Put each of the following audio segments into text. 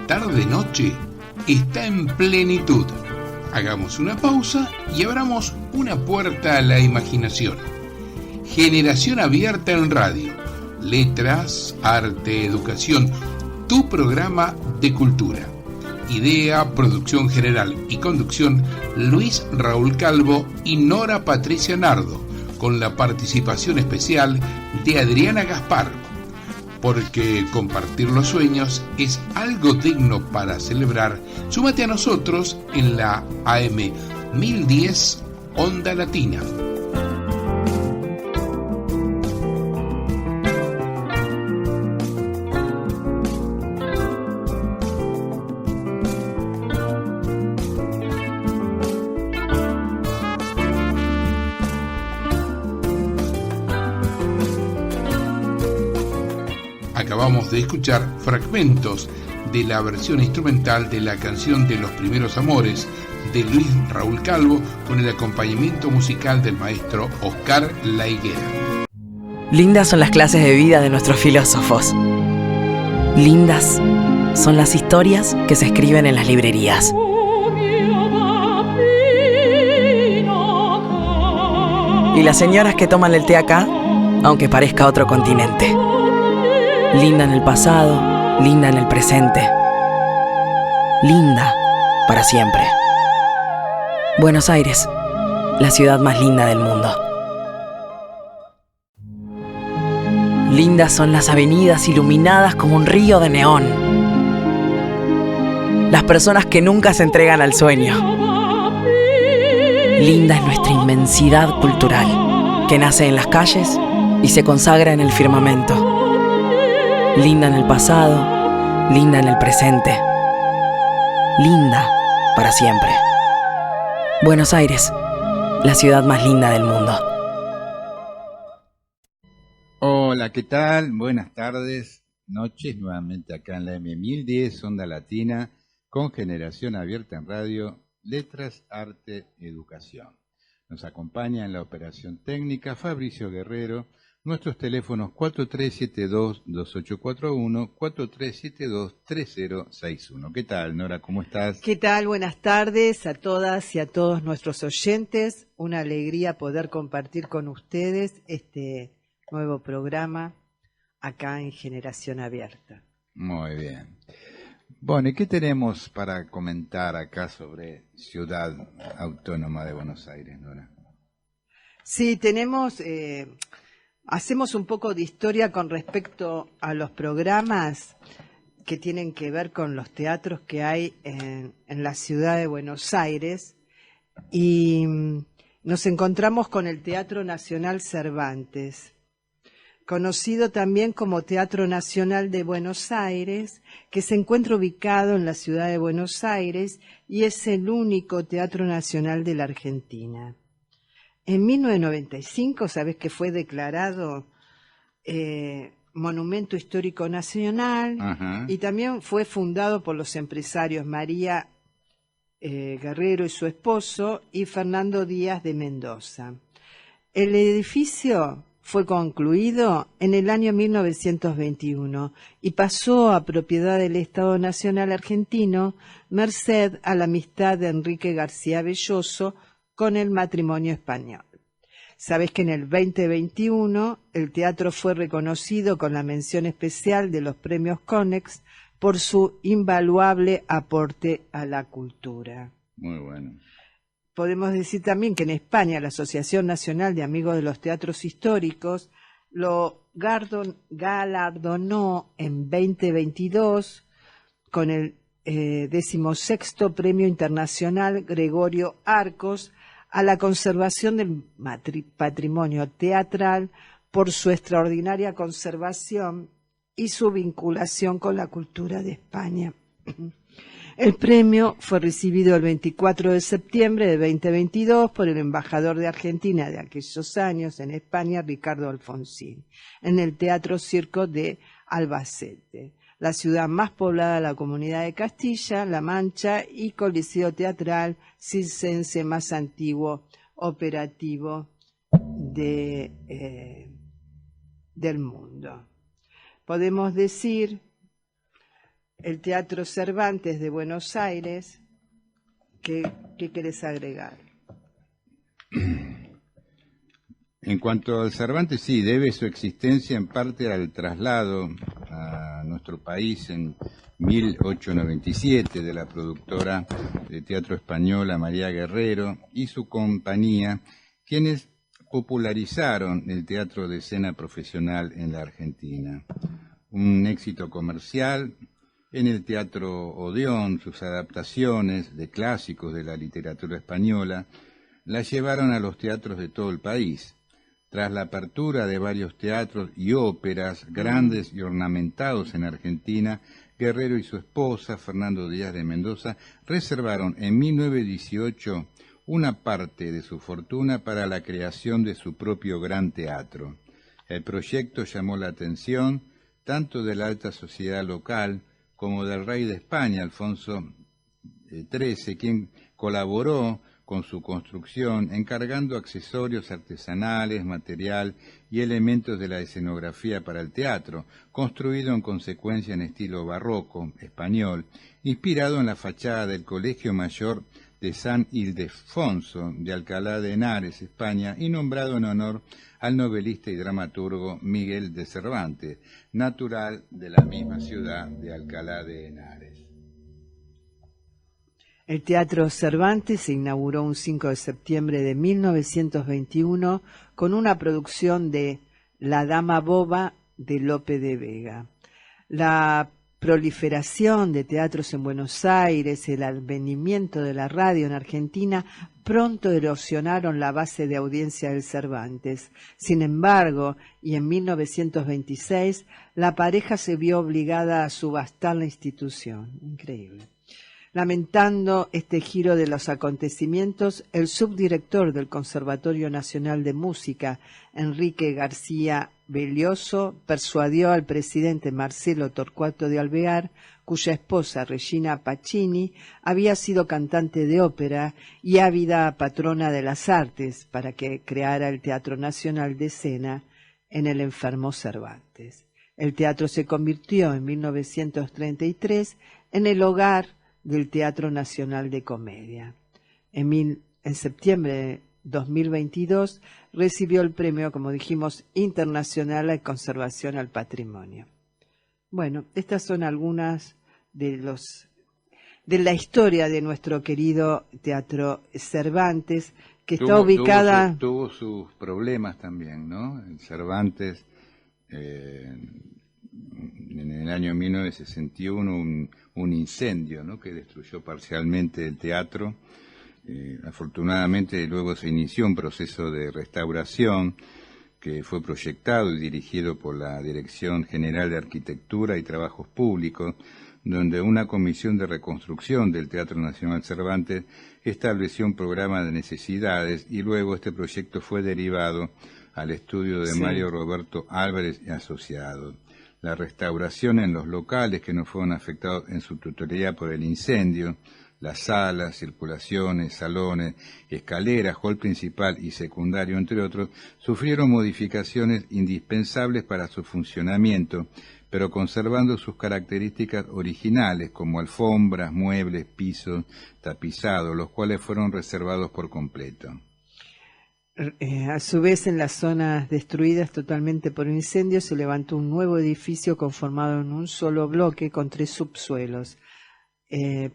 tarde-noche está en plenitud. Hagamos una pausa y abramos una puerta a la imaginación. Generación Abierta en Radio. Letras, arte, educación. Tu programa de cultura. Idea, producción general y conducción, Luis Raúl Calvo y Nora Patricia Nardo, con la participación especial de Adriana Gaspar. Porque compartir los sueños es algo digno para celebrar. Súmate a nosotros en la AM 1010 Onda Latina. Acabamos de escuchar fragmentos de la versión instrumental de la canción de Los Primeros Amores de Luis Raúl Calvo con el acompañamiento musical del maestro Oscar La Higuera. Lindas son las clases de vida de nuestros filósofos. Lindas son las historias que se escriben en las librerías. Y las señoras que toman el té acá, aunque parezca otro continente. Linda en el pasado, linda en el presente. Linda para siempre. Buenos Aires, la ciudad más linda del mundo. Lindas son las avenidas iluminadas como un río de neón. Las personas que nunca se entregan al sueño. Linda es nuestra inmensidad cultural, que nace en las calles y se consagra en el firmamento. Linda en el pasado, linda en el presente. Linda para siempre. Buenos Aires, la ciudad más linda del mundo. Hola, ¿qué tal? Buenas tardes, noches, nuevamente acá en la M1010, Onda Latina, con Generación Abierta en Radio, Letras, Arte, Educación. Nos acompaña en la operación técnica Fabricio Guerrero. Nuestros teléfonos 4372-2841, 4372-3061. ¿Qué tal, Nora? ¿Cómo estás? ¿Qué tal? Buenas tardes a todas y a todos nuestros oyentes. Una alegría poder compartir con ustedes este nuevo programa acá en Generación Abierta. Muy bien. Bueno, ¿y qué tenemos para comentar acá sobre Ciudad Autónoma de Buenos Aires, Nora? Sí, tenemos... hacemos un poco de historia con respecto a los programas que tienen que ver con los teatros que hay en la ciudad de Buenos Aires y nos encontramos con el Teatro Nacional Cervantes, conocido también como Teatro Nacional de Buenos Aires, que se encuentra ubicado en la ciudad de Buenos Aires y es el único teatro nacional de la Argentina. En 1995, sabes que fue declarado Monumento Histórico Nacional. Ajá. Y también fue fundado por los empresarios María Guerrero y su esposo y Fernando Díaz de Mendoza. El edificio fue concluido en el año 1921 y pasó a propiedad del Estado Nacional Argentino, merced a la amistad de Enrique García Belloso con el matrimonio español. Sabés que en el 2021 el teatro fue reconocido con la mención especial de los premios Conex por su invaluable aporte a la cultura. Muy bueno. Podemos decir también que en España la Asociación Nacional de Amigos de los Teatros Históricos lo galardonó en 2022 con el 16º Premio Internacional Gregorio Arcos a la conservación del patrimonio teatral por su extraordinaria conservación y su vinculación con la cultura de España. El premio fue recibido el 24 de septiembre de 2022 por el embajador de Argentina de aquellos años en España, Ricardo Alfonsín, en el Teatro Circo de Albacete, la ciudad más poblada de la Comunidad de Castilla-La Mancha y coliseo teatral circense más antiguo operativo del mundo. Podemos decir el Teatro Cervantes de Buenos Aires. ¿Qué querés agregar? En cuanto al Cervantes, sí, debe su existencia en parte al traslado a nuestro país en 1897 de la productora de teatro española María Guerrero y su compañía, quienes popularizaron el teatro de escena profesional en la Argentina. Un éxito comercial en el Teatro Odeón, sus adaptaciones de clásicos de la literatura española la llevaron a los teatros de todo el país. Tras la apertura de varios teatros y óperas grandes y ornamentados en Argentina, Guerrero y su esposa, Fernando Díaz de Mendoza, reservaron en 1918 una parte de su fortuna para la creación de su propio gran teatro. El proyecto llamó la atención tanto de la alta sociedad local como del rey de España, Alfonso XIII, quien colaboró con su construcción, encargando accesorios artesanales, material y elementos de la escenografía para el teatro, construido en consecuencia en estilo barroco español, inspirado en la fachada del Colegio Mayor de San Ildefonso de Alcalá de Henares, España, y nombrado en honor al novelista y dramaturgo Miguel de Cervantes, natural de la misma ciudad de Alcalá de Henares. El Teatro Cervantes se inauguró un 5 de septiembre de 1921 con una producción de La Dama Boba de Lope de Vega. La proliferación de teatros en Buenos Aires, el advenimiento de la radio en Argentina, pronto erosionaron la base de audiencia del Cervantes. Sin embargo, y en 1926, la pareja se vio obligada a subastar la institución. Increíble. Lamentando este giro de los acontecimientos, el subdirector del Conservatorio Nacional de Música, Enrique García Belloso, persuadió al presidente Marcelo Torcuato de Alvear, cuya esposa Regina Pacini había sido cantante de ópera y ávida patrona de las artes, para que creara el Teatro Nacional de Escena en el enfermo Cervantes. El teatro se convirtió en 1933 en el hogar del Teatro Nacional de Comedia. En septiembre de 2022 recibió el premio, como dijimos, internacional de conservación al patrimonio. Bueno, estas son algunas de la historia de nuestro querido Teatro Cervantes, que está ubicada... Tuvo sus problemas también, ¿no? El Cervantes, en el año 1961, un incendio, ¿no?, que destruyó parcialmente el teatro. Afortunadamente luego se inició un proceso de restauración que fue proyectado y dirigido por la Dirección General de Arquitectura y Trabajos Públicos, donde una comisión de reconstrucción del Teatro Nacional Cervantes estableció un programa de necesidades, y luego este proyecto fue derivado al estudio de Mario Roberto Álvarez y Asociados. La restauración en los locales que no fueron afectados en su totalidad por el incendio, las salas, circulaciones, salones, escaleras, hall principal y secundario, entre otros, sufrieron modificaciones indispensables para su funcionamiento, pero conservando sus características originales, como alfombras, muebles, pisos, tapizados, los cuales fueron reservados por completo. A su vez, en las zonas destruidas totalmente por incendios, se levantó un nuevo edificio conformado en un solo bloque con 3 subsuelos,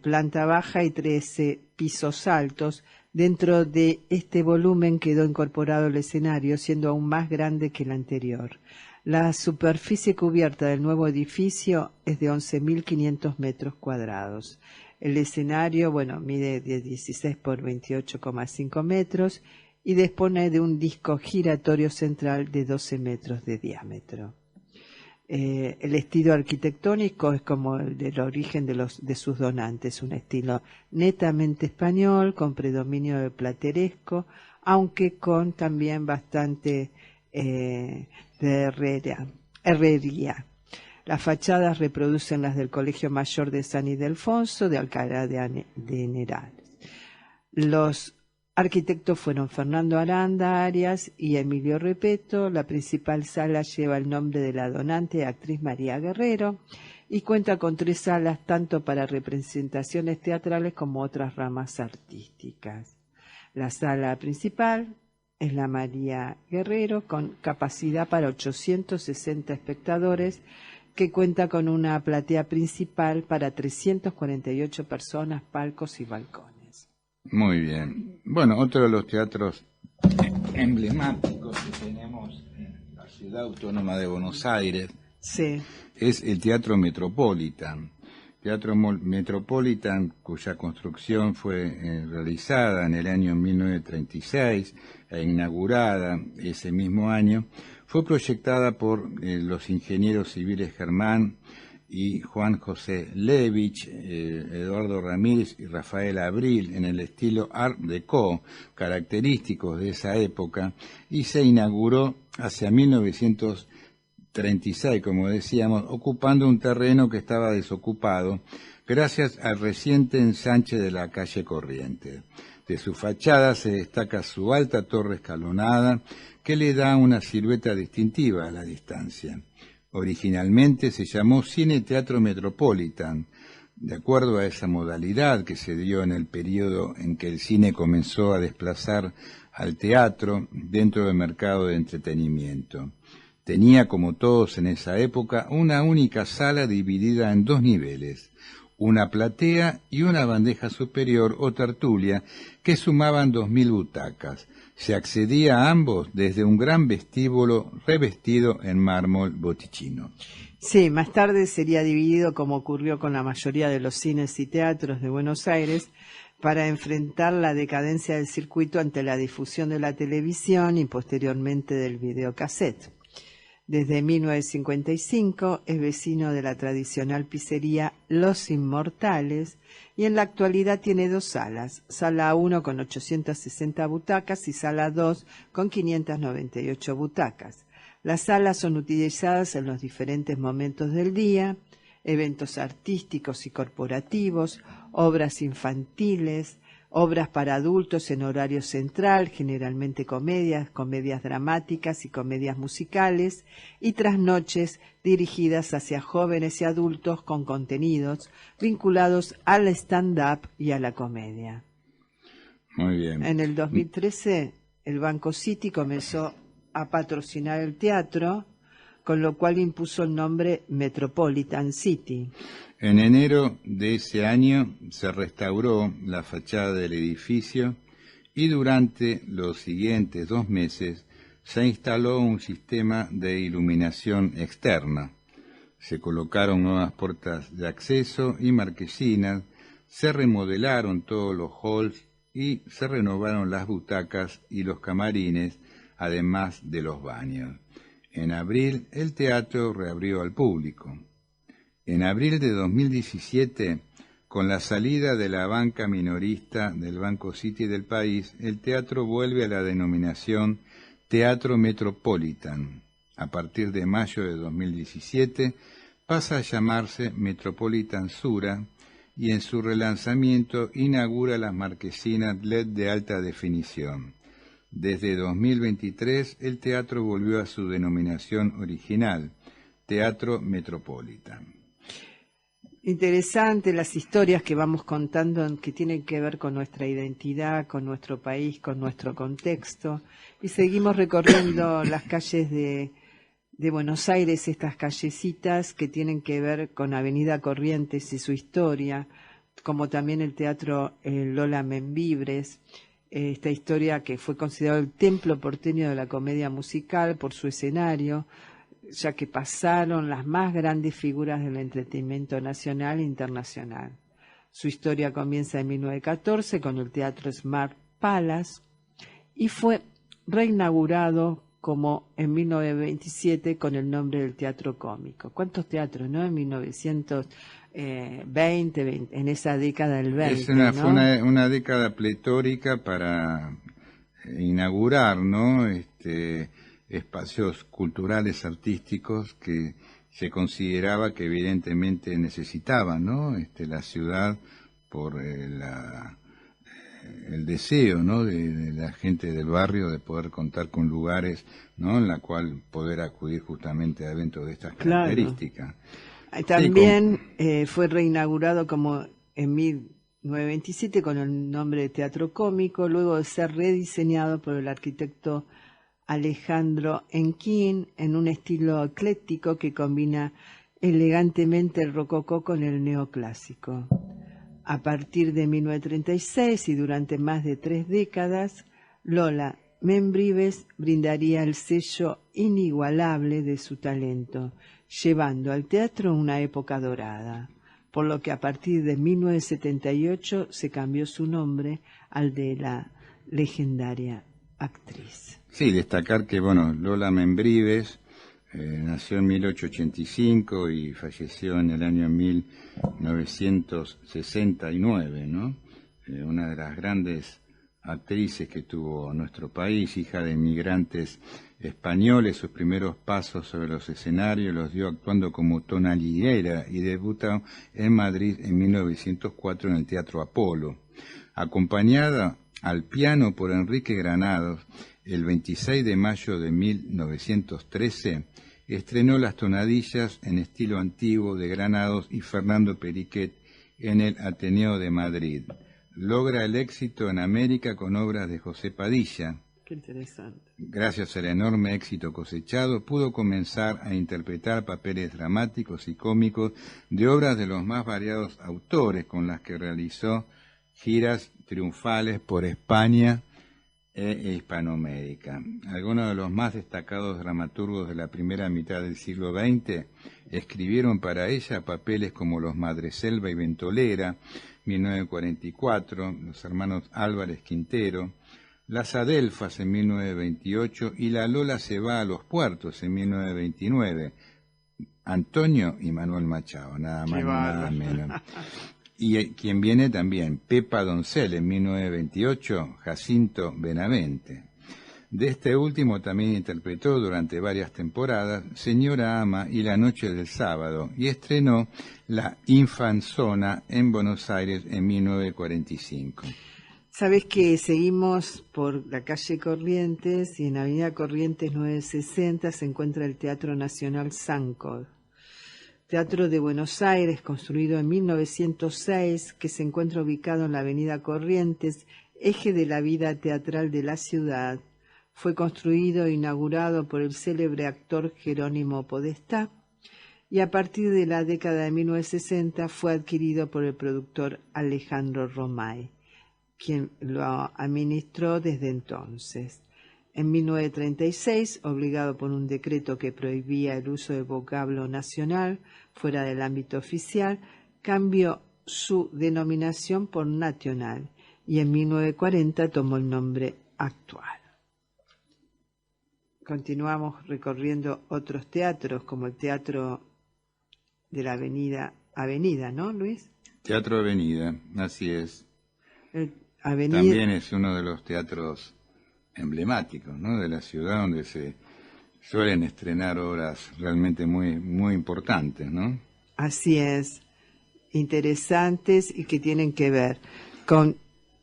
planta baja y 13 pisos altos. Dentro de este volumen quedó incorporado el escenario, siendo aún más grande que el anterior. La superficie cubierta del nuevo edificio es de 11.500 metros cuadrados. El escenario, mide de 16 por 28,5 metros y dispone de un disco giratorio central de 12 metros de diámetro. El estilo arquitectónico es como el del origen de sus donantes, un estilo netamente español, con predominio de plateresco, aunque con también bastante de herrería. Las fachadas reproducen las del Colegio Mayor de San Ildefonso de Alcalá de Henares. Los arquitectos fueron Fernando Aranda Arias y Emilio Repetto. La principal sala lleva el nombre de la donante, actriz María Guerrero, y cuenta con 3 salas tanto para representaciones teatrales como otras ramas artísticas. La sala principal es la María Guerrero, con capacidad para 860 espectadores, que cuenta con una platea principal para 348 personas, palcos y balcones. Muy bien. Bueno, otro de los teatros emblemáticos que tenemos en la ciudad autónoma de Buenos Aires Sí. es el Teatro Metropolitan. Teatro Metropolitan, cuya construcción fue realizada en el año 1936 e inaugurada ese mismo año, fue proyectada por los ingenieros civiles Germán y Juan José Levich, Eduardo Ramírez y Rafael Abril en el estilo Art Deco, característicos de esa época, y se inauguró hacia 1936, como decíamos, ocupando un terreno que estaba desocupado gracias al reciente ensanche de la calle Corrientes. De su fachada se destaca su alta torre escalonada, que le da una silueta distintiva a la distancia. Originalmente se llamó Cine Teatro Metropolitan, de acuerdo a esa modalidad que se dio en el periodo en que el cine comenzó a desplazar al teatro dentro del mercado de entretenimiento. Tenía, como todos en esa época, una única sala dividida en 2 niveles, una platea y una bandeja superior o tertulia que sumaban 2.000 butacas. Se accedía a ambos desde un gran vestíbulo revestido en mármol boticino. Sí, más tarde sería dividido, como ocurrió con la mayoría de los cines y teatros de Buenos Aires, para enfrentar la decadencia del circuito ante la difusión de la televisión y posteriormente del videocassette. Desde 1955 es vecino de la tradicional pizzería Los Inmortales y en la actualidad tiene 2 salas, sala 1 con 860 butacas y sala 2 con 598 butacas. Las salas son utilizadas en los diferentes momentos del día, eventos artísticos y corporativos, obras infantiles, obras para adultos en horario central, generalmente comedias dramáticas y comedias musicales, y trasnoches dirigidas hacia jóvenes y adultos con contenidos vinculados al stand-up y a la comedia. Muy bien. En el 2013, el Banco City comenzó a patrocinar el teatro, con lo cual impuso el nombre Metropolitan City. En enero de ese año se restauró la fachada del edificio y durante los siguientes 2 meses se instaló un sistema de iluminación externa. Se colocaron nuevas puertas de acceso y marquesinas, se remodelaron todos los halls y se renovaron las butacas y los camarines, además de los baños. En abril el teatro reabrió al público. En abril de 2017, con la salida de la banca minorista del Banco City del país, el teatro vuelve a la denominación Teatro Metropolitan. A partir de mayo de 2017 pasa a llamarse Metropolitan Sura y en su relanzamiento inaugura las marquesinas LED de alta definición. Desde 2023 el teatro volvió a su denominación original, Teatro Metropolitan. Interesante las historias que vamos contando que tienen que ver con nuestra identidad, con nuestro país, con nuestro contexto. Y seguimos recorriendo las calles de Buenos Aires, estas callecitas que tienen que ver con Avenida Corrientes y su historia, como también el Teatro Lola Membibres, esta historia que fue considerado el templo porteño de la comedia musical por su escenario, ya que pasaron las más grandes figuras del entretenimiento nacional e internacional. Su historia comienza en 1914 con el Teatro Smart Palace y fue reinaugurado como en 1927 con el nombre del Teatro Cómico. ¿Cuántos teatros, no? En 1920, en esa década del 20, ¿no? Fue una década pletórica para inaugurar, ¿no? Espacios culturales, artísticos que se consideraba que evidentemente necesitaban, ¿no? La ciudad por el deseo, ¿no? de la gente del barrio de poder contar con lugares, ¿no? En la cual poder acudir justamente a eventos de estas características. También fue reinaugurado como en 1927 con el nombre de Teatro Cómico, luego de ser rediseñado por el arquitecto Alejandro Enquín en un estilo ecléctico que combina elegantemente el rococó con el neoclásico. A partir de 1936 y durante más de 3 décadas, Lola Membrives brindaría el sello inigualable de su talento, llevando al teatro una época dorada, por lo que a partir de 1978 se cambió su nombre al de la legendaria actriz. Sí, destacar que, bueno, Lola Membrives nació en 1885 y falleció en el año 1969, ¿no? Una de las grandes actrices que tuvo nuestro país, hija de inmigrantes españoles. Sus primeros pasos sobre los escenarios los dio actuando como tonalidera y debutó en Madrid en 1904 en el Teatro Apolo. Acompañada al piano por Enrique Granados, el 26 de mayo de 1913 estrenó Las Tonadillas en estilo antiguo de Granados y Fernando Periquet en el Ateneo de Madrid. Logra el éxito en América con obras de José Padilla. Qué interesante. Gracias al enorme éxito cosechado, pudo comenzar a interpretar papeles dramáticos y cómicos de obras de los más variados autores, con las que realizó giras triunfales por España e Hispanoamérica. Algunos de los más destacados dramaturgos de la primera mitad del siglo XX escribieron para ella papeles como Los Madreselva y Ventolera, 1944, Los Hermanos Álvarez Quintero, Las Adelfas en 1928 y La Lola se va a los puertos en 1929. Antonio y Manuel Machado, nada más ni nada menos. Y quien viene también, Pepa Doncel en 1928, Jacinto Benavente. De este último también interpretó durante varias temporadas Señora Ama y La Noche del Sábado, y estrenó La Infanzona en Buenos Aires en 1945. Sabes que seguimos por la calle Corrientes y en Avenida Corrientes 960 se encuentra el Teatro Nacional Sancor. Teatro de Buenos Aires, construido en 1906, que se encuentra ubicado en la Avenida Corrientes, eje de la vida teatral de la ciudad. Fue construido e inaugurado por el célebre actor Jerónimo Podestá y a partir de la década de 1960 fue adquirido por el productor Alejandro Romay, quien lo administró desde entonces. En 1936, obligado por un decreto que prohibía el uso del vocablo nacional fuera del ámbito oficial, cambió su denominación por nacional y en 1940 tomó el nombre actual. Continuamos recorriendo otros teatros, como el Teatro de la Avenida, ¿no, Luis? Teatro Avenida, así es. Avenida... También es uno de los teatros emblemáticos, ¿no?, de la ciudad, donde se suelen estrenar obras realmente muy, muy importantes, ¿no? Así es, interesantes y que tienen que ver con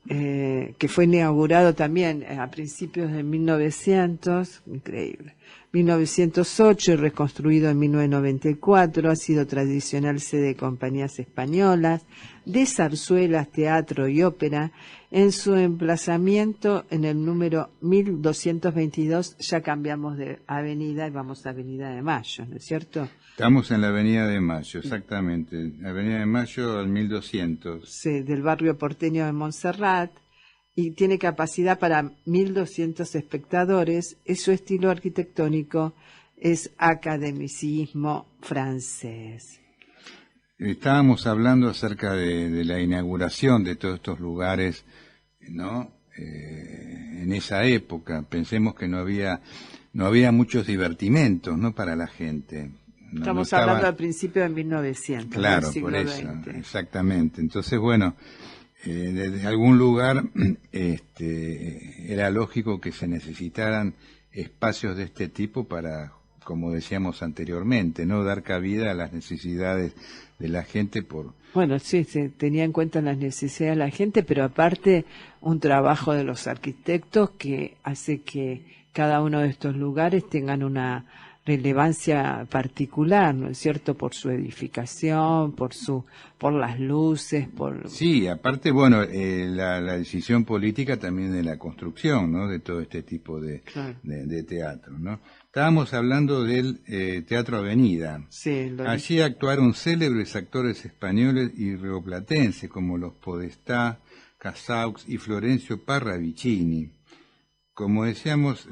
que fue inaugurado también a principios de 1900, increíble, 1908 y reconstruido en 1994, ha sido tradicional sede de compañías españolas, de zarzuelas, teatro y ópera. En su emplazamiento en el número 1222 ya cambiamos de avenida y vamos a Avenida de Mayo, ¿no es cierto? Estamos en la Avenida de Mayo, exactamente. Avenida de Mayo al 1200. Sí, del barrio porteño de Montserrat, y tiene capacidad para 1.200 espectadores. Su estilo arquitectónico es academicismo francés. Estábamos hablando acerca de la inauguración de todos estos lugares, ¿no? En esa época. Pensemos que no había muchos divertimentos, ¿no?, para la gente. Estamos hablando al principio de 1900. Claro, del siglo por eso, XX. Exactamente. Entonces, bueno, desde algún lugar era lógico que se necesitaran espacios de este tipo para, como decíamos anteriormente, no dar cabida a las necesidades de la gente por... Bueno, sí, se tenía en cuenta las necesidades de la gente, pero aparte un trabajo de los arquitectos que hace que cada uno de estos lugares tengan una relevancia particular, ¿no es cierto?, por su edificación, por las luces, por... Sí, aparte, bueno, la decisión política también de la construcción, ¿no?, de todo este tipo de teatro, ¿no? Estábamos hablando del Teatro Avenida. Sí, Allí actuaron célebres actores españoles y rioplatenses como los Podestá, Casaux y Florencio Parra Vicini. Como decíamos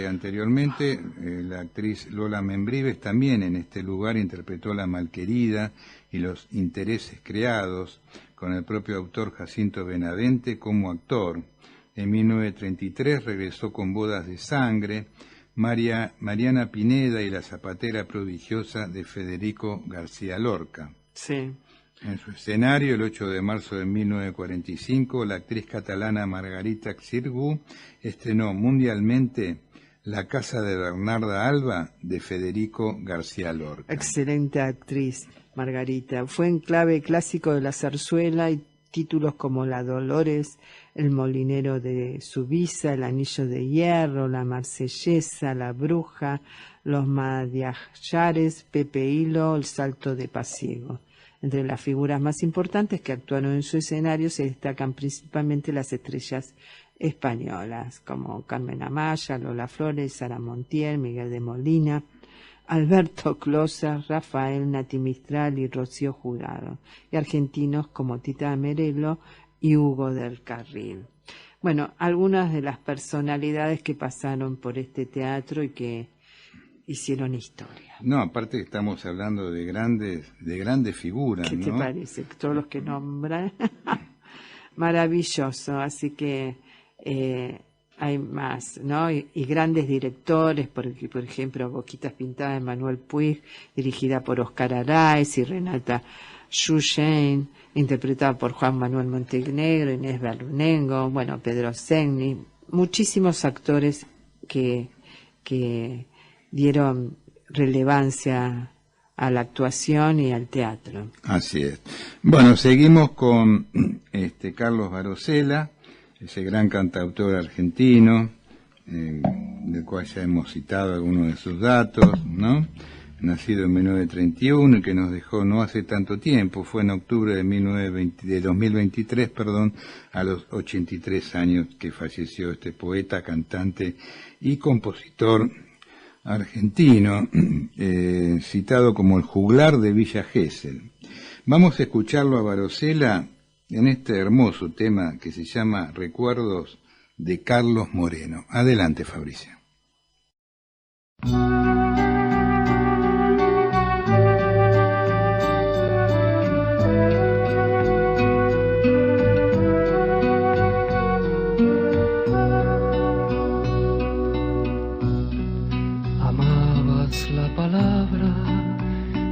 anteriormente, la actriz Lola Membrives también en este lugar interpretó La Malquerida y Los Intereses Creados, con el propio autor Jacinto Benavente como actor. En 1933 regresó con Bodas de Sangre, Mariana Pineda y La Zapatera Prodigiosa de Federico García Lorca. Sí. En su escenario, el 8 de marzo de 1945, la actriz catalana Margarita Xirgu estrenó mundialmente La Casa de Bernarda Alba de Federico García Lorca. Excelente actriz, Margarita. Fue enclave clásico de la zarzuela y títulos como La Dolores, El Molinero de Subiza, El Anillo de Hierro, La Marsellesa, La Bruja, Los Madiajares, Pepe Hilo, El Salto de Pasiego. Entre las figuras más importantes que actuaron en su escenario se destacan principalmente las estrellas españolas, como Carmen Amaya, Lola Flores, Sara Montiel, Miguel de Molina, Alberto Closa, Rafael Nati Mistral y Rocío Jurado, y argentinos como Tita Merelo y Hugo del Carril. Bueno, algunas de las personalidades que pasaron por este teatro y que hicieron historia. No, aparte estamos hablando de grandes figuras, ¿Qué te parece? Todos los que nombran. Maravilloso, así que hay más, ¿no? Y grandes directores, por ejemplo, Boquitas Pintadas de Manuel Puig, dirigida por Oscar Araiz, y Renata Yuyen, interpretada por Juan Manuel Montenegro, Inés Bernengo, bueno, Pedro Segni, muchísimos actores que dieron relevancia a la actuación y al teatro. Así es. Bueno, seguimos con Carlos Barosela, ese gran cantautor argentino, del cual ya hemos citado algunos de sus datos, ¿no? Nacido en 1931 y que nos dejó no hace tanto tiempo, fue en octubre de 2023, a los 83 años que falleció este poeta, cantante y compositor argentino, citado como el juglar de Villa Gesell. Vamos a escucharlo a Barosela en este hermoso tema que se llama Recuerdos de Carlos Moreno. Adelante, Fabricio.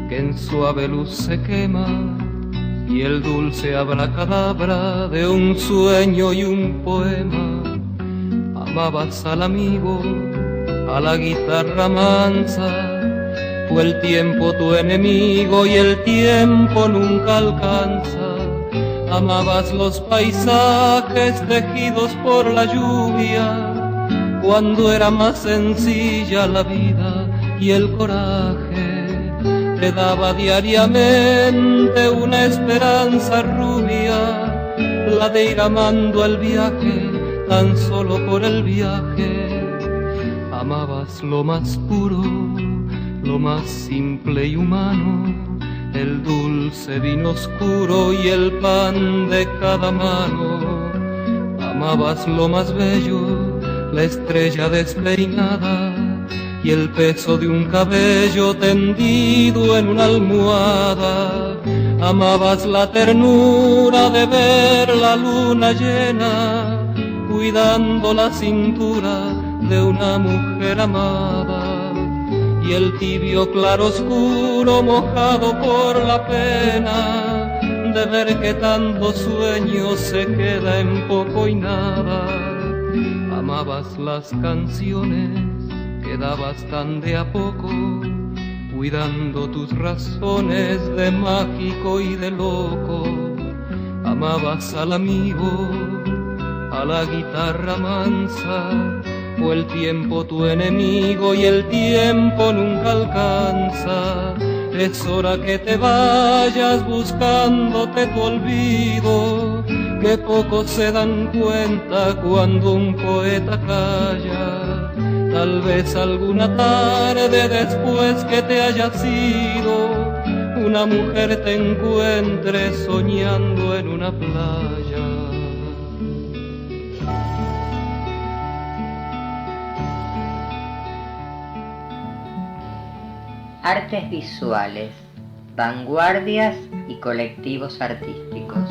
En suave luz se quema y el dulce abracadabra de un sueño y un poema. Amabas al amigo, a la guitarra mansa, fue el tiempo tu enemigo y el tiempo nunca alcanza. Amabas los paisajes tejidos por la lluvia, cuando era más sencilla la vida y el coraje te daba diariamente una esperanza rubia, la de ir amando el viaje, tan solo por el viaje. Amabas lo más puro, lo más simple y humano, el dulce vino oscuro y el pan de cada mano. Amabas lo más bello, la estrella despeinada y el peso de un cabello tendido en una almohada. Amabas la ternura de ver la luna llena, cuidando la cintura de una mujer amada, y el tibio claroscuro mojado por la pena de ver que tanto sueño se queda en poco y nada. Amabas las canciones que dabas tan de a poco, cuidando tus razones de mágico y de loco. Amabas al amigo, a la guitarra mansa, Fue el tiempo tu enemigo y el tiempo nunca alcanza. Es hora que te vayas buscándote tu olvido, que pocos se dan cuenta cuando un poeta calla. Tal vez alguna tarde después que te hayas ido, una mujer te encuentre soñando en una playa. Artes visuales, vanguardias y colectivos artísticos.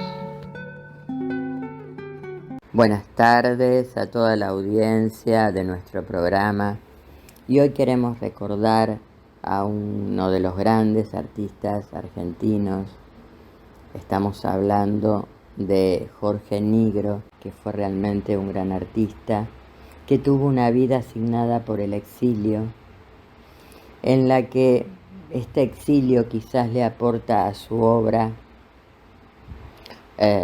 Buenas tardes a toda la audiencia de nuestro programa, y hoy queremos recordar a uno de los grandes artistas argentinos. Estamos hablando de Jorge Nigro, que fue realmente un gran artista, que tuvo una vida asignada por el exilio, en la que este exilio quizás le aporta a su obra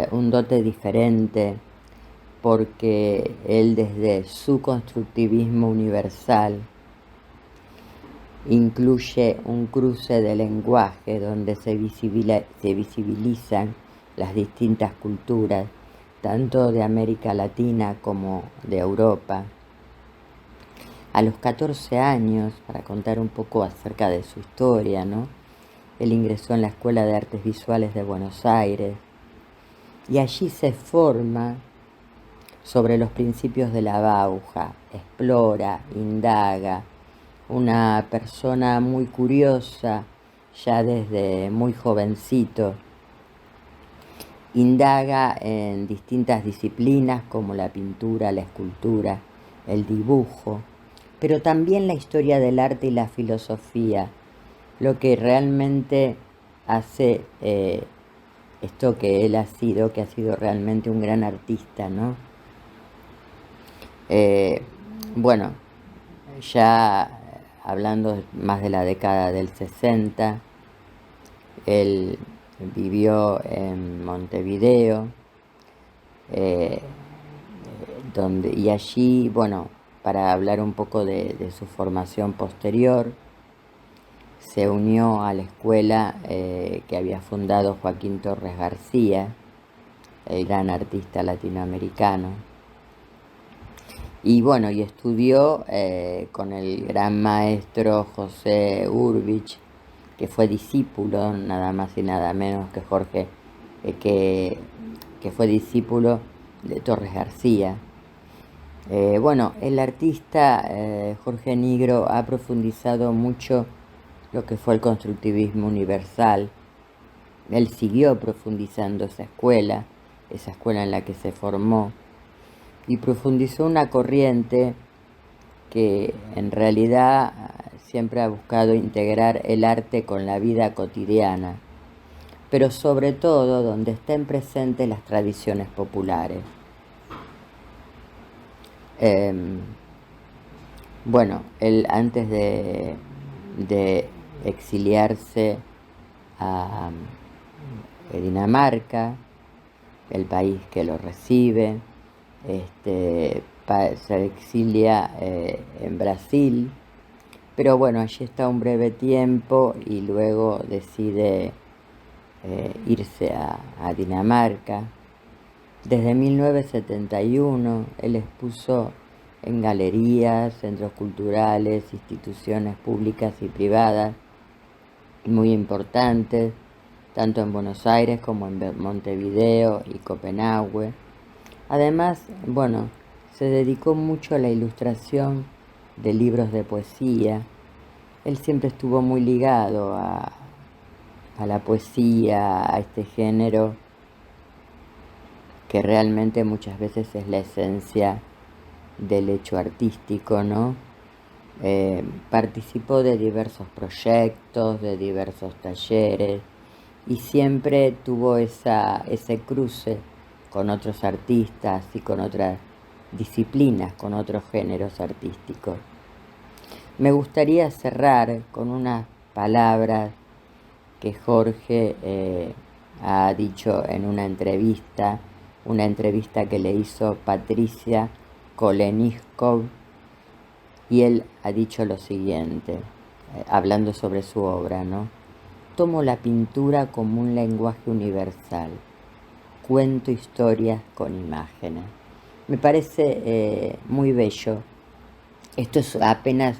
un dote diferente, porque él, desde su constructivismo universal, incluye un cruce de lenguaje donde se visibilizan las distintas culturas, tanto de América Latina como de Europa. A los 14 años, para contar un poco acerca de su historia, ¿no?, él ingresó en la Escuela de Artes Visuales de Buenos Aires y allí se forma sobre los principios de la Bauhaus, explora, indaga, una persona muy curiosa ya desde muy jovencito. Indaga en distintas disciplinas como la pintura, la escultura, el dibujo, pero también la historia del arte y la filosofía, lo que realmente hace esto que él ha sido realmente un gran artista, ¿no? Bueno, ya hablando más de la década del 60, él vivió en Montevideo, y allí, bueno, para hablar un poco de su formación posterior, se unió a la escuela que había fundado Joaquín Torres García, el gran artista latinoamericano. Y bueno, y estudió con el gran maestro José Urbich, que fue discípulo, nada más y nada menos que Jorge, que fue discípulo de Torres García. Bueno, el artista Jorge Nigro ha profundizado mucho lo que fue el constructivismo universal. Él siguió profundizando esa escuela en la que se formó, y profundizó una corriente que en realidad siempre ha buscado integrar el arte con la vida cotidiana, pero sobre todo donde estén presentes las tradiciones populares. Bueno, él, antes de exiliarse a Dinamarca, el país que lo recibe, se exilia en Brasil, pero bueno, allí está un breve tiempo y luego decide irse a Dinamarca. Desde 1971 él expuso en galerías, centros culturales, instituciones públicas y privadas muy importantes, tanto en Buenos Aires como en Montevideo y Copenhague. Además, bueno, se dedicó mucho a la ilustración de libros de poesía. Él siempre estuvo muy ligado a la poesía, a este género que realmente muchas veces es la esencia del hecho artístico, ¿no? Participó de diversos proyectos, de diversos talleres, y siempre tuvo ese cruce con otros artistas y con otras disciplinas, con otros géneros artísticos. Me gustaría cerrar con unas palabras que Jorge ha dicho en una entrevista que le hizo Patricia Koleniskov, y él ha dicho lo siguiente, hablando sobre su obra, ¿no? Tomo la pintura como un lenguaje universal, cuento historias con imágenes. Me parece muy bello. Esto es apenas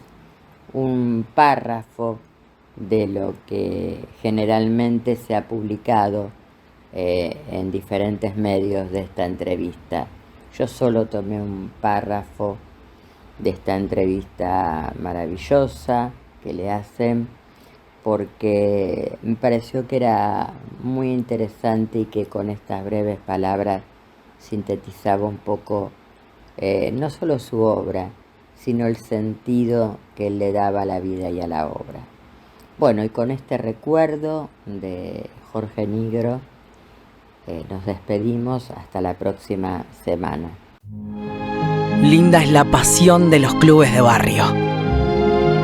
un párrafo de lo que generalmente se ha publicado en diferentes medios de esta entrevista. Yo solo tomé un párrafo de esta entrevista maravillosa que le hacen porque me pareció que era muy interesante y que con estas breves palabras sintetizaba un poco no solo su obra, sino el sentido que él le daba a la vida y a la obra. Bueno, y con este recuerdo de Jorge Nigro nos despedimos hasta la próxima semana. Linda es la pasión de los clubes de barrio.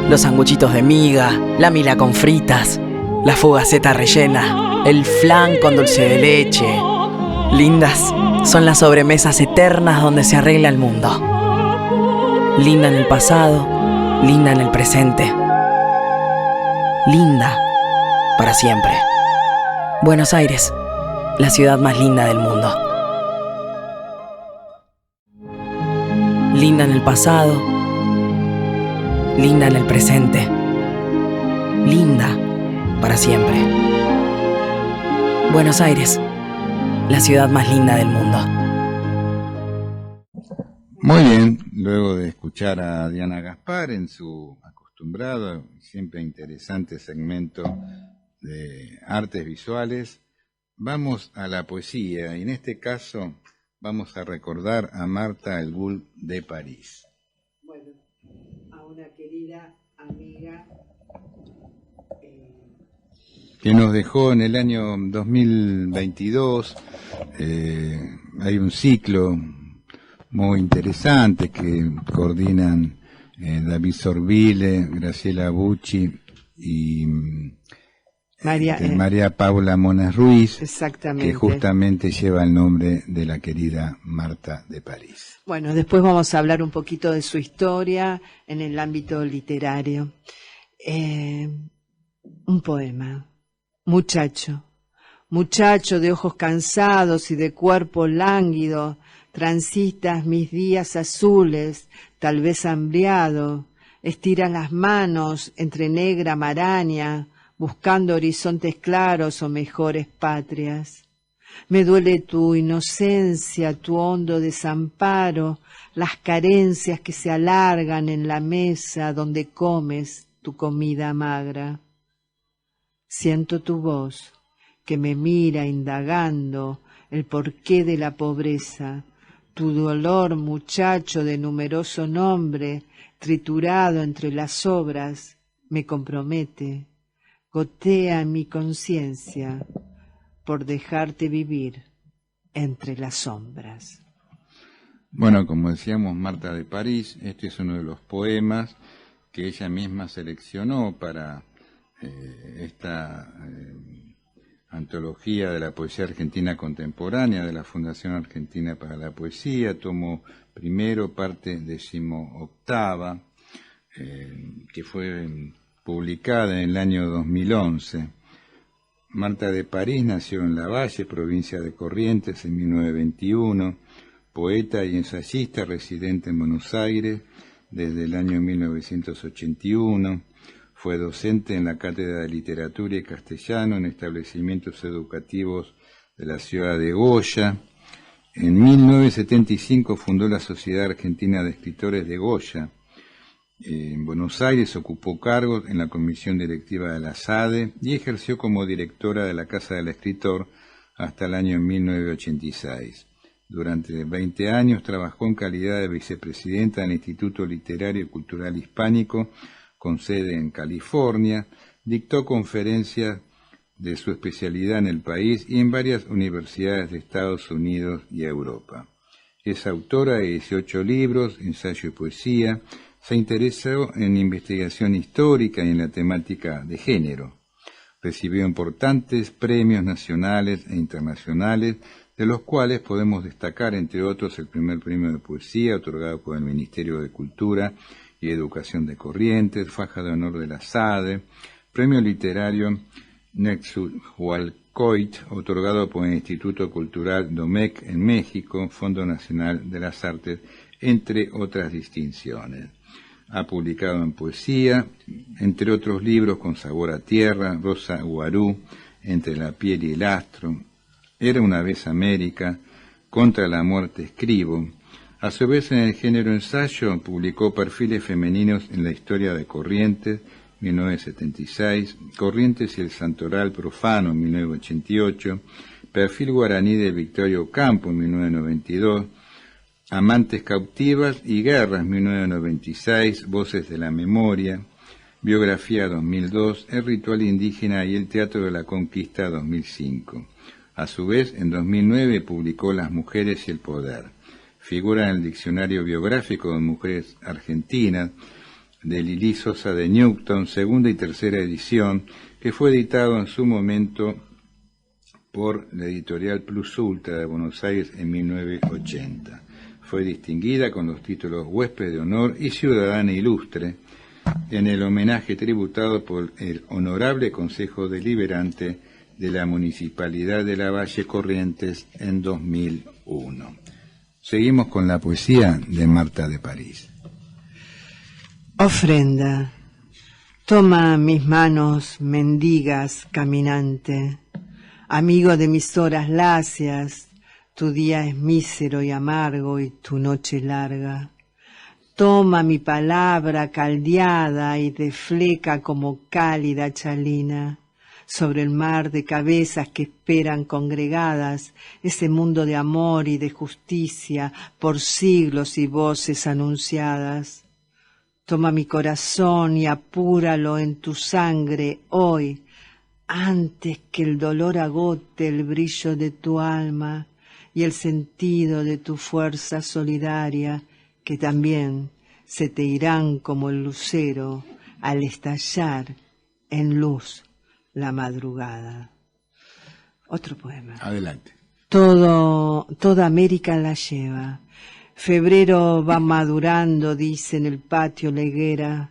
Los sanguchitos de miga, la mila con fritas, la fugaceta rellena, el flan con dulce de leche. Lindas son las sobremesas eternas donde se arregla el mundo. Linda en el pasado, linda en el presente. Linda para siempre. Buenos Aires, la ciudad más linda del mundo. Linda en el pasado, linda en el presente, linda para siempre. Buenos Aires, la ciudad más linda del mundo. Muy bien, luego de escuchar a Diana Gaspar en su acostumbrado, siempre interesante segmento de artes visuales, vamos a la poesía, y en este caso vamos a recordar a Marta Elgoul de París. Bueno, a una querida amiga que nos dejó en el año 2022. Hay un ciclo muy interesante que coordinan David Sorbile, Graciela Bucci y María Paula Mona Ruiz, exactamente, que justamente lleva el nombre de la querida Marta de París. Bueno, después vamos a hablar un poquito de su historia en el ámbito literario. Un poema. Muchacho de ojos cansados y de cuerpo lánguido, transitas mis días azules, tal vez hambriado, estiras las manos entre negra maraña, buscando horizontes claros o mejores patrias. Me duele tu inocencia, tu hondo desamparo, las carencias que se alargan en la mesa donde comes tu comida magra. Siento tu voz que me mira indagando el porqué de la pobreza, tu dolor, muchacho de numeroso nombre, triturado entre las obras, me compromete, gotea en mi conciencia por dejarte vivir entre las sombras. Bueno, como decíamos, Marta de París, este es uno de los poemas que ella misma seleccionó para esta antología de la poesía argentina contemporánea de la Fundación Argentina para la Poesía, tomo primero, parte 18ª, que fue publicada en el año 2011. Marta de París nació en Lavalle, provincia de Corrientes, en 1921, poeta y ensayista residente en Buenos Aires desde el año 1981. Fue docente en la Cátedra de Literatura y Castellano en establecimientos educativos de la ciudad de Goya. En 1975 fundó la Sociedad Argentina de Escritores de Goya. En Buenos Aires ocupó cargos en la comisión directiva de la SADE y ejerció como directora de la Casa del Escritor hasta el año 1986. Durante 20 años trabajó en calidad de vicepresidenta del Instituto Literario y Cultural Hispánico, con sede en California, dictó conferencias de su especialidad en el país y en varias universidades de Estados Unidos y Europa. Es autora de 18 libros, ensayo y poesía. Se interesó en investigación histórica y en la temática de género. Recibió importantes premios nacionales e internacionales, de los cuales podemos destacar, entre otros, el primer premio de poesía otorgado por el Ministerio de Cultura y Educación de Corrientes, Faja de Honor de la SADE, Premio Literario Nezahualcóyotl, otorgado por el Instituto Cultural Domecq en México, Fondo Nacional de las Artes, entre otras distinciones. Ha publicado en poesía, entre otros libros, Con Sabor a Tierra, Rosa Guarú, Entre la Piel y el Astro, Era una vez América, Contra la Muerte escribo. A su vez, en el género ensayo, publicó Perfiles femeninos en la historia de Corrientes, 1976, Corrientes y el Santoral profano, 1988, Perfil guaraní de Victorio Ocampo, 1992, Amantes cautivas y guerras, 1996, Voces de la memoria, Biografía, 2002, El ritual indígena y el teatro de la conquista, 2005. A su vez, en 2009 publicó Las mujeres y el poder. Figura en el Diccionario Biográfico de Mujeres Argentinas, de Lili Sosa de Newton, segunda y tercera edición, que fue editado en su momento por la editorial Plus Ultra de Buenos Aires en 1980. Fue distinguida con los títulos Huésped de Honor y Ciudadana Ilustre en el homenaje tributado por el Honorable Consejo Deliberante de la Municipalidad de Lavalle Corrientes en 2001. Seguimos con la poesía de Marta de París. Ofrenda. Toma mis manos, mendigas, caminante, amigo de mis horas lacias. Tu día es mísero y amargo y tu noche larga. Toma mi palabra caldeada y de fleca como cálida chalina, sobre el mar de cabezas que esperan congregadas ese mundo de amor y de justicia por siglos y voces anunciadas. Toma mi corazón y apúralo en tu sangre hoy, antes que el dolor agote el brillo de tu alma y el sentido de tu fuerza solidaria, que también se te irán como el lucero al estallar en luz la madrugada. Otro poema. Adelante. Toda América la lleva. Febrero va madurando, dice en el patio la higuera.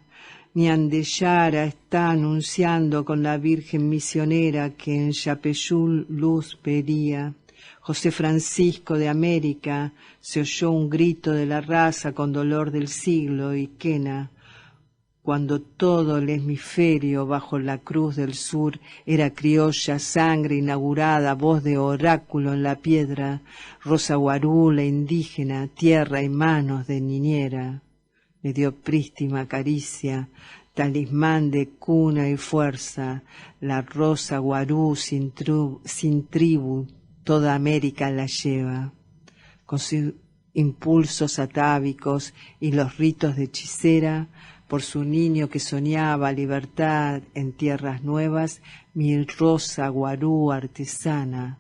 Ñandeyara está anunciando con la Virgen misionera que en Yapeyul luz vería. José Francisco de América, se oyó un grito de la raza con dolor del siglo y quena, cuando todo el hemisferio bajo la cruz del sur era criolla, sangre inaugurada, voz de oráculo en la piedra, Rosa Guarú, la indígena, tierra y manos de niñera. Le dio prístima caricia, talismán de cuna y fuerza, la Rosa Guarú sin tribu, toda América la lleva, con sus impulsos atávicos y los ritos de hechicera, por su niño que soñaba libertad en tierras nuevas, mi Rosa Guarú artesana,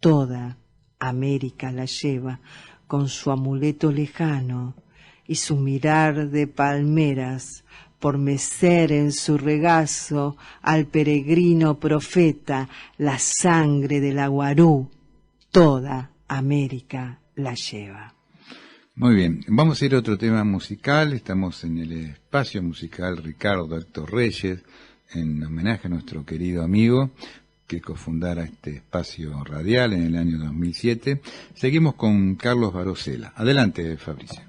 toda América la lleva, con su amuleto lejano y su mirar de palmeras, por mecer en su regazo al peregrino profeta, la sangre de la Guarú, toda América la lleva. Muy bien, vamos a ir a otro tema musical. Estamos en el espacio musical Ricardo Héctor Reyes, en homenaje a nuestro querido amigo que cofundara este espacio radial en el año 2007. Seguimos con Carlos Barosela. Adelante, Fabricio.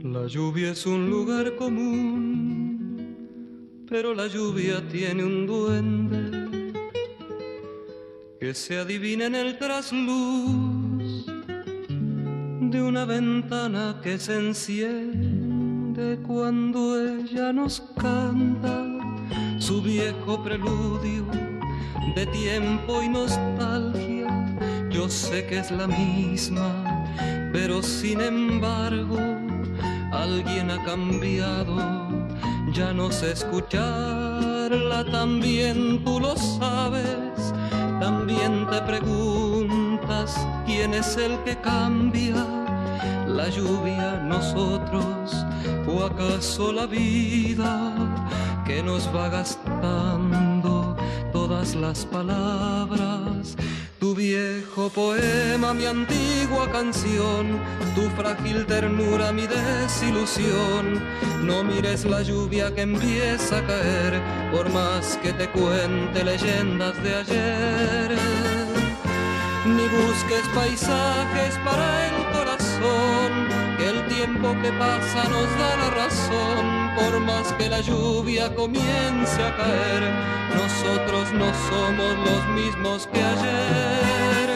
La lluvia es un lugar común, pero la lluvia tiene un duende que se adivina en el trasluz de una ventana que se enciende cuando ella nos canta su viejo preludio de tiempo y nostalgia. Yo sé que es la misma, pero sin embargo alguien ha cambiado. Ya no sé escucharla, también tú lo sabes. También te preguntas quién es el que cambia, la lluvia, nosotros, o acaso la vida que nos va gastando toda más las palabras. Tu viejo poema, mi antigua canción, tu frágil ternura, mi desilusión. No mires la lluvia que empieza a caer, por más que te cuente leyendas de ayer. Ni busques paisajes para el corazón, que el tiempo que pasa nos da la razón. Por más que la lluvia comience a caer, nosotros no somos los mismos que ayer.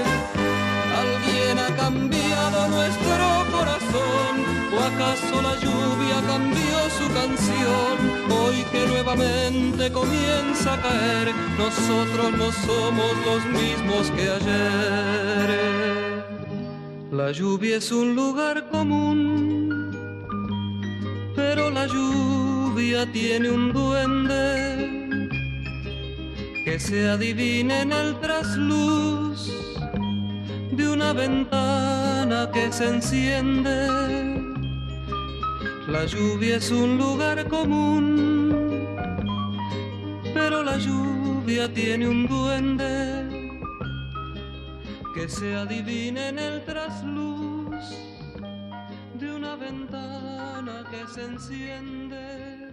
Alguien ha cambiado nuestro corazón, ¿o acaso la lluvia cambió su canción? Hoy que nuevamente comienza a caer, nosotros no somos los mismos que ayer. La lluvia es un lugar común, pero la lluvia tiene un duende que se adivina en el trasluz de una ventana que se enciende. La lluvia es un lugar común, pero la lluvia tiene un duende que se adivina en el trasluz de una ventana que se enciende.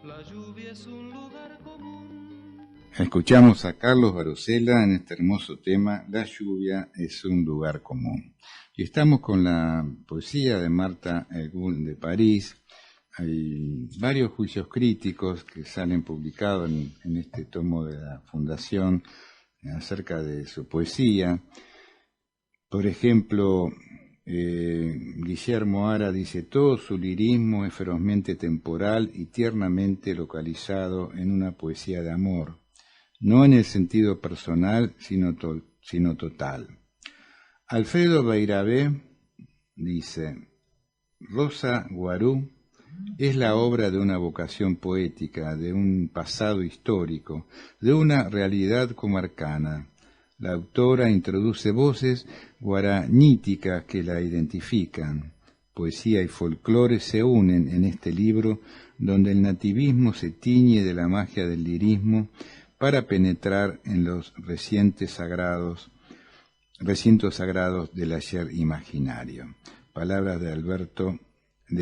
La lluvia es un lugar común. Escuchamos a Carlos Barosella en este hermoso tema, La lluvia es un lugar común. Y estamos con la poesía de Marta Elgoul de París. Hay varios juicios críticos que salen publicados en este tomo de la Fundación acerca de su poesía. Por ejemplo, Guillermo Ara dice: todo su lirismo es ferozmente temporal y tiernamente localizado en una poesía de amor, no en el sentido personal, sino total. Alfredo Beirabé dice: Rosa Guarú es la obra de una vocación poética, de un pasado histórico, de una realidad comarcana. La autora introduce voces guaraníticas que la identifican. Poesía y folclore se unen en este libro, donde el nativismo se tiñe de la magia del lirismo para penetrar en los recintos sagrados del ayer imaginario. Palabras de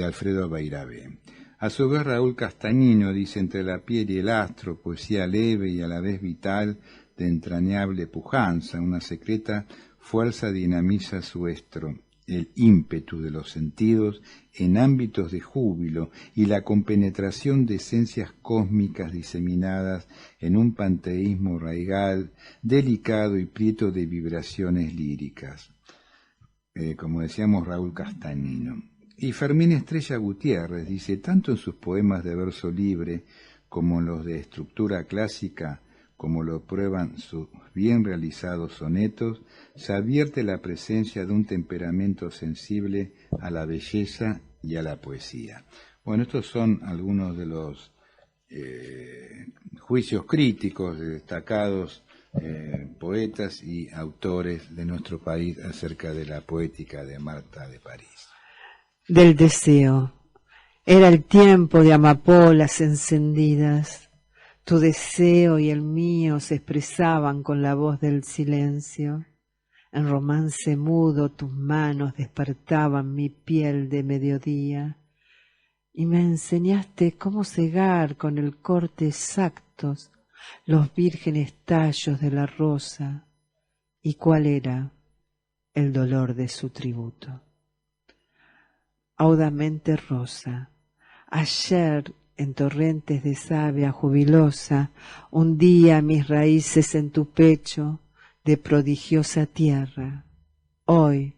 Alfredo Beirabé. A su vez, Raúl Castañino dice: entre la piel y el astro, poesía leve y a la vez vital, de entrañable pujanza, una secreta fuerza dinamiza su estro, el ímpetu de los sentidos en ámbitos de júbilo y la compenetración de esencias cósmicas diseminadas en un panteísmo raigal, delicado y prieto de vibraciones líricas. Como decíamos, Raúl Castañino. Y Fermín Estrella Gutiérrez dice: tanto en sus poemas de verso libre como en los de estructura clásica, como lo prueban sus bien realizados sonetos, se advierte la presencia de un temperamento sensible a la belleza y a la poesía. Bueno, estos son algunos de los juicios críticos de destacados poetas y autores de nuestro país acerca de la poética de Marta de París. Del deseo. Era el tiempo de amapolas encendidas. Tu deseo y el mío se expresaban con la voz del silencio. En romance mudo tus manos despertaban mi piel de mediodía. Y me enseñaste cómo cegar con el corte exactos los vírgenes tallos de la rosa y cuál era el dolor de su tributo. Audamente rosa, ayer en torrentes de savia jubilosa, hundía mis raíces en tu pecho de prodigiosa tierra. Hoy,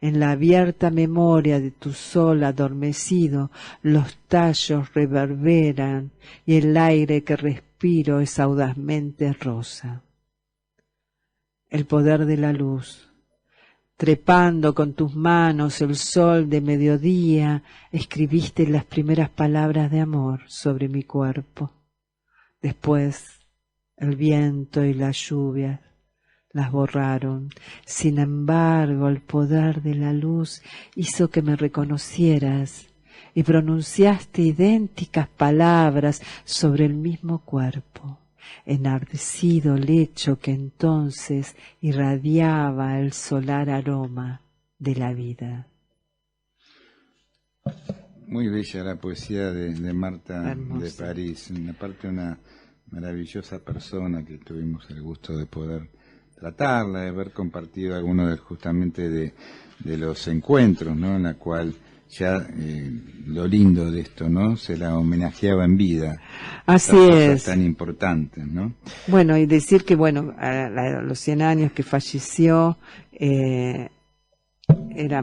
en la abierta memoria de tu sol adormecido, los tallos reverberan y el aire que respiro es audazmente rosa. El poder de la luz. Trepando con tus manos el sol de mediodía, escribiste las primeras palabras de amor sobre mi cuerpo. Después, el viento y la lluvia las borraron. Sin embargo, el poder de la luz hizo que me reconocieras y pronunciaste idénticas palabras sobre el mismo cuerpo. enardecido lecho que entonces irradiaba el solar aroma de la vida. Muy bella la poesía de Marta Hermosa. de París, aparte una maravillosa persona que tuvimos el gusto de poder tratarla, de haber compartido algunos justamente de los encuentros, ¿no? En la cual ya lo lindo de esto, ¿no? Se la homenajeaba en vida. Así Estas cosas es. tan importantes, ¿no? Bueno, y decir que, bueno, a los 100 años que falleció, era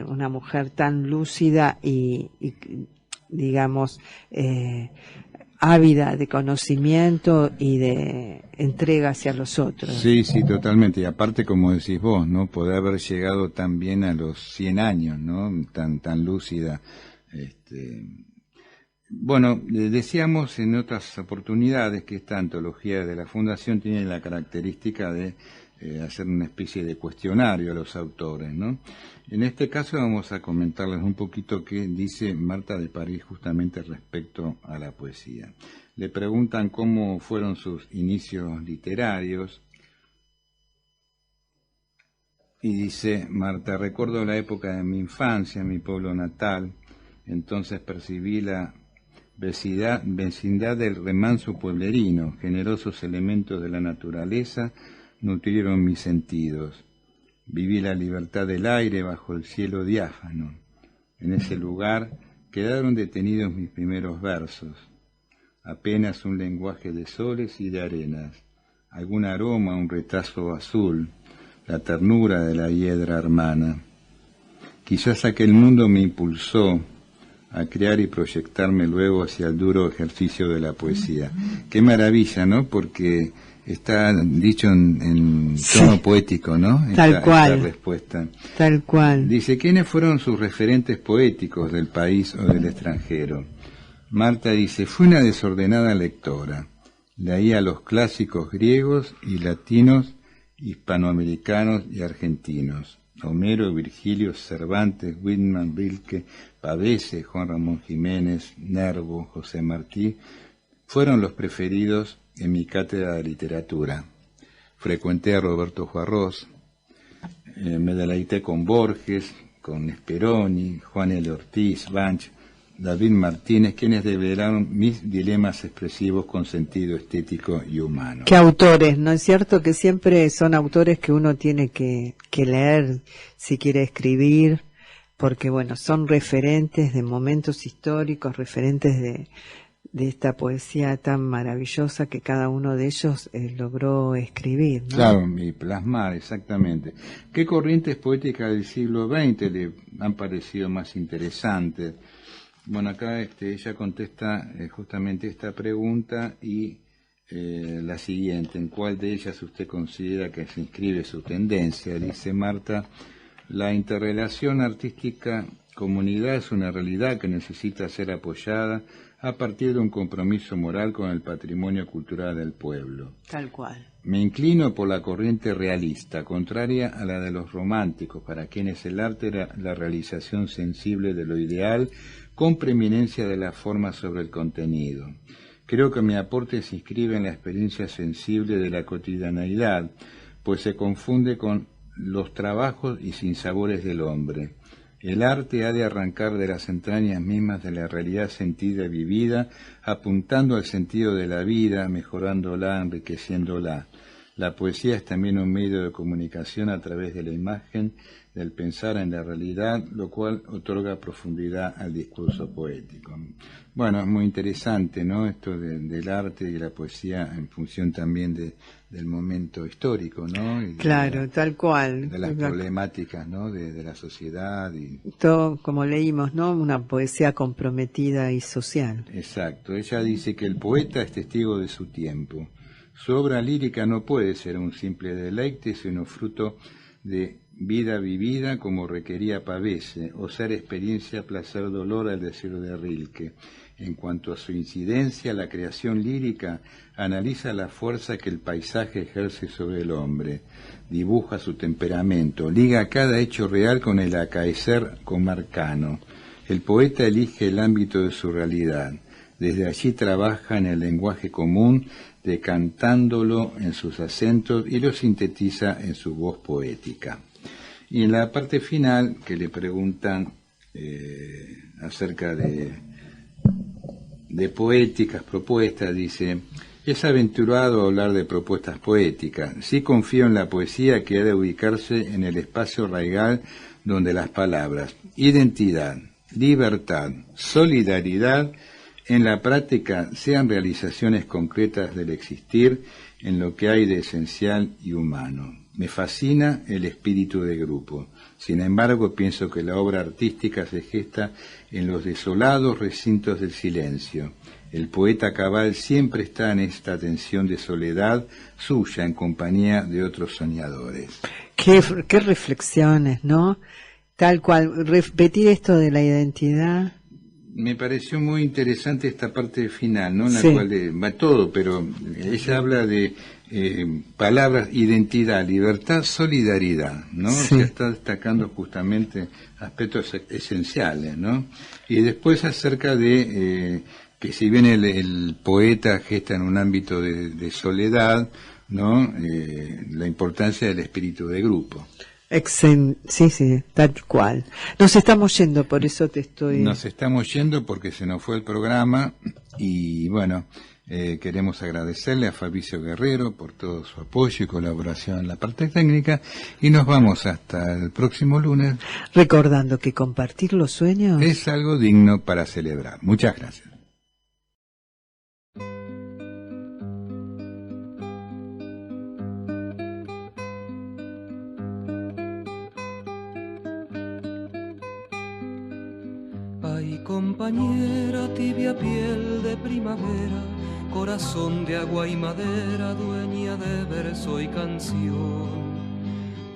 una mujer tan lúcida y digamos, ávida de conocimiento y de entrega hacia los otros. Sí, sí, totalmente. Y aparte, como decís vos, ¿no? Poder haber llegado también a los 100 años, ¿no? Tan lúcida. Bueno, decíamos en otras oportunidades que esta antología de la Fundación tiene la característica de hacer una especie de cuestionario a los autores, ¿no? En este caso vamos a comentarles un poquito qué dice Marta de París justamente respecto a la poesía. Le preguntan cómo fueron sus inicios literarios y dice Marta: recuerdo la época de mi infancia en mi pueblo natal, entonces percibí la vecindad del remanso pueblerino, generosos elementos de la naturaleza nutrieron mis sentidos. Viví la libertad del aire bajo el cielo diáfano. En ese lugar quedaron detenidos mis primeros versos. Apenas un lenguaje de soles y de arenas, algún aroma, un retazo azul, la ternura de la hiedra hermana. Quizás aquel mundo me impulsó a crear y proyectarme luego hacia el duro ejercicio de la poesía. Qué maravilla, ¿no? Porque está dicho en tono poético, ¿no? Tal cual. Esta respuesta. Tal cual. Dice: ¿quiénes fueron sus referentes poéticos del país o del extranjero? Marta dice: fui una desordenada lectora. Leía los clásicos griegos y latinos, hispanoamericanos y argentinos. Homero, Virgilio, Cervantes, Whitman, Rilke, Pavese, Juan Ramón Jiménez, Nervo, José Martí fueron los preferidos en mi cátedra de literatura. Frecuenté a Roberto Juarros, me deleité con Borges, con Speroni, Juan L. Ortiz, Banch, David Martínez, quienes develaron mis dilemas expresivos con sentido estético y humano. ¿Qué autores? ¿No es cierto que siempre son autores que uno tiene que leer si quiere escribir? Porque, bueno, son referentes de momentos históricos, referentes de esta poesía tan maravillosa que cada uno de ellos logró escribir, ¿no? Claro, y plasmar, exactamente. ¿Qué corrientes poéticas del siglo XX le han parecido más interesantes? Bueno, acá ella contesta justamente esta pregunta y la siguiente: ¿en cuál de ellas usted considera que se inscribe su tendencia? Dice Marta: la interrelación artística-comunidad es una realidad que necesita ser apoyada a partir de un compromiso moral con el patrimonio cultural del pueblo. Tal cual. Me inclino por la corriente realista, contraria a la de los románticos, para quienes el arte era la realización sensible de lo ideal, con preeminencia de la forma sobre el contenido. Creo que mi aporte se inscribe en la experiencia sensible de la cotidianeidad, pues se confunde con los trabajos y sinsabores del hombre. El arte ha de arrancar de las entrañas mismas de la realidad sentida y vivida, apuntando al sentido de la vida, mejorándola, enriqueciéndola. La poesía es también un medio de comunicación a través de la imagen, del pensar en la realidad, lo cual otorga profundidad al discurso poético. Bueno, es muy interesante, ¿no? Esto del arte y la poesía en función también del momento histórico, ¿no? Y claro, tal cual. De las problemáticas, ¿no? De la sociedad. Y todo, como leímos, ¿no? Una poesía comprometida y social. Exacto. Ella dice que el poeta es testigo de su tiempo. Su obra lírica no puede ser un simple deleite, sino fruto de vida vivida como requería Pavese, o ser experiencia, placer, dolor, al decir de Rilke. En cuanto a su incidencia, la creación lírica analiza la fuerza que el paisaje ejerce sobre el hombre, dibuja su temperamento, liga cada hecho real con el acaecer comarcano. El poeta elige el ámbito de su realidad, Desde allí trabaja en el lenguaje común, decantándolo en sus acentos y lo sintetiza en su voz poética. Y en la parte final, que le preguntan acerca de poéticas, propuestas, dice: es aventurado hablar de propuestas poéticas. Sí confío en la poesía, que ha de ubicarse en el espacio raigal donde las palabras identidad, libertad, solidaridad, en la práctica sean realizaciones concretas del existir en lo que hay de esencial y humano. Me fascina el espíritu de grupo. Sin embargo, pienso que la obra artística se gesta en los desolados recintos del silencio. El poeta cabal siempre está en esta tensión de soledad suya en compañía de otros soñadores. Qué reflexiones, ¿no? Tal cual, repetir esto de la identidad. Me pareció muy interesante esta parte final, ¿no? En la Sí. cual va todo, pero ella habla de palabras: identidad, libertad, solidaridad, ¿no? Sí. O sea, está destacando justamente aspectos esenciales, ¿no? Y después acerca de que si bien el poeta gesta en un ámbito de soledad, ¿no? La importancia del espíritu de grupo. Sí, tal cual. Nos estamos yendo, por eso te estoy... Nos estamos yendo porque se nos fue el programa y bueno, queremos agradecerle a Fabricio Guerrero por todo su apoyo y colaboración en la parte técnica y nos vamos hasta el próximo lunes. Recordando que compartir los sueños... Es algo digno para celebrar. Muchas gracias. Ay, compañera, tibia piel de primavera, corazón de agua y madera, dueña de verso y canción.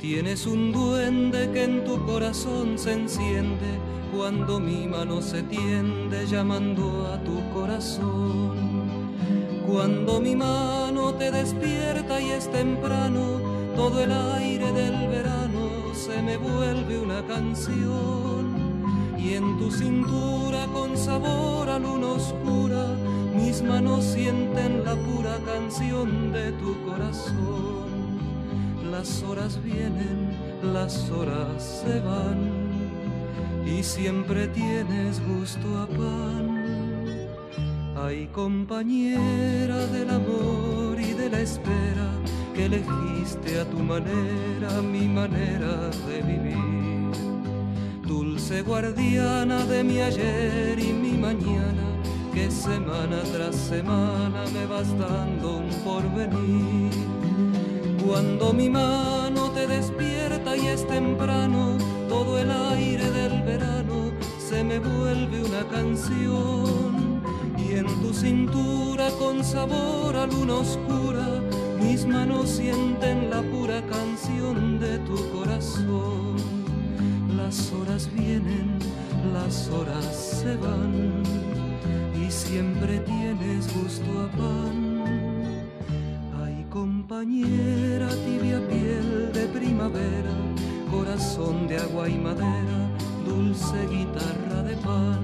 Tienes un duende que en tu corazón se enciende cuando mi mano se tiende llamando a tu corazón. Cuando mi mano te despierta y es temprano, todo el aire del verano se me vuelve una canción. Y en tu cintura con sabor a luna oscura, mis manos sienten la pura canción de tu corazón. Las horas vienen, las horas se van, y siempre tienes gusto a pan. Ay, compañera del amor y de la espera, que elegiste a tu manera mi manera de vivir. Dulce guardiana de mi ayer y mi mañana, que semana tras semana me vas dando un porvenir. Cuando mi mano te despierta y es temprano, todo el aire del verano se me vuelve una canción. Y en tu cintura con sabor a luna oscura, mis manos sienten la pura canción de tu corazón. Las horas vienen, las horas se van, y siempre tienes gusto a pan. Ay, compañera, tibia piel de primavera, corazón de agua y madera, dulce guitarra de pan.